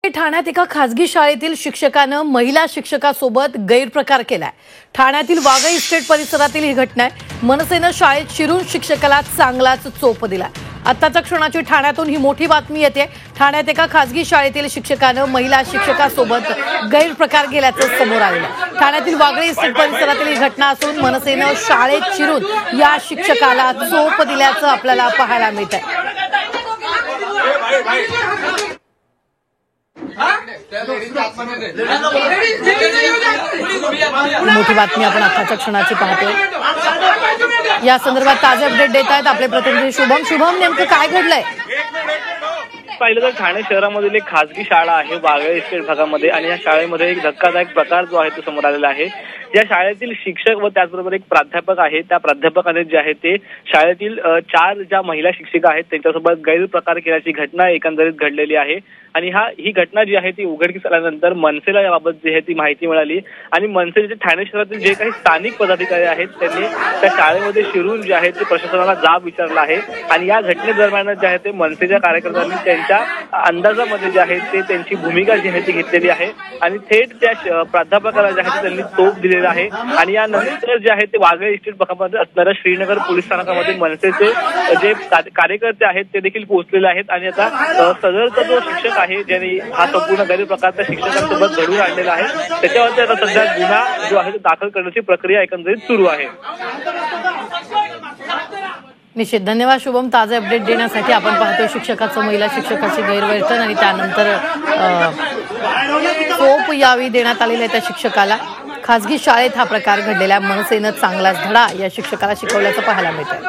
ठाण्यात एका खासगी शाळेतील शिक्षकानं महिला शिक्षकासोबत गैरप्रकार केलाय। ठाण्यातील वाघई इस्टेट परिसरातील ही घटना आहे। मनसेनं शाळेत शिरून शिक्षकाला चांगलाच चोप दिला। आत्ताच्या क्षणाची ठाण्यातून ही मोठी बातमी येते। ठाण्यात एका खासगी शाळेतील शिक्षकानं महिला शिक्षकासोबत गैरप्रकार केल्याचं समोर आलं। ठाण्यातील वाघई इस्टेट परिसरातील ही घटना असून मनसेनं शाळेत शिरून या शिक्षकाला चोप दिल्याचं आपल्याला पाहायला मिळतंय। मोठी बातमी आपण आताच्या क्षणाची पाहतोय। या संदर्भात ताजे अपडेट देत आहेत आपले प्रतिनिधी शुभम। शुभम, नेमकं काय घडलंय? पाहिलं तर ठाणे शहरामधील एक खासगी शाळा आहे वाघई इस्टेट भागामध्ये, आणि या शाळेमध्ये एक धक्कादायक प्रकार जो आहे तो समोर आलेला आहे। या शाळेतील शिक्षक व त्याचबरोबर एक प्राध्यापक आहे, त्या प्राध्यापकाने जे आहे ते शाळेतील 4 ज्या महिला शिक्षिका आहेत त्यांच्यासोबत गैरप्रकार केल्याची घटना एकंदरीत घडलेली आहे। आणि ही घटना जी आहे ती उघडकीस आल्यानंतर मनसेला याबाबत जी आहे ती माहिती मिळाली, आणि मनसेचे ठाणे शहरातील जे काही स्थानिक पदाधिकारी आहेत त्यांनी त्या शाळेमध्ये शिरून जे आहे ते प्रशासनाला जाब विचारला आहे। आणि या घटनेदरम्यान जे आहे ते मनसेच्या कार्यकर्त्यांनी त्यांच्या अंदाजामध्ये जे आहे ते त्यांची भूमिका जी आहे ती घेतलेली आहे, आणि थेट त्या प्राध्यापकाला जे आहे त्यांनी तोप दिलेला आहे। आणि यानंतर जे आहे ते वाघई इस्टेट भागामध्ये असणाऱ्या श्रीनगर पोलीस स्थानकामध्ये मनसेचे जे कार्यकर्ते आहेत ते देखील पोहोचलेले आहेत। आणि आता सदरचा जो शिक्षक आहे ज्यांनी हा संपूर्ण गैरप्रकार त्या शिक्षकांसोबत घडवून आणलेला आहे त्याच्यावरती आता सध्या गुन्हा जो आहे तो दाखल करण्याची प्रक्रिया एकंदरीत सुरू आहे। निश्चित, धन्यवाद शुभम ताजे अपडेट देण्यासाठी। आपण पाहतोय शिक्षकाचं महिला शिक्षकाची गैरवर्तन आणि त्यानंतर चोप यावी देण्यात आलेल्या त्या शिक्षकाला। खासगी शाळेत हा प्रकार घडलेला। मनसेनं चांगलाच धडा या शिक्षकाला शिकवल्याचं पाहायला मिळतंय।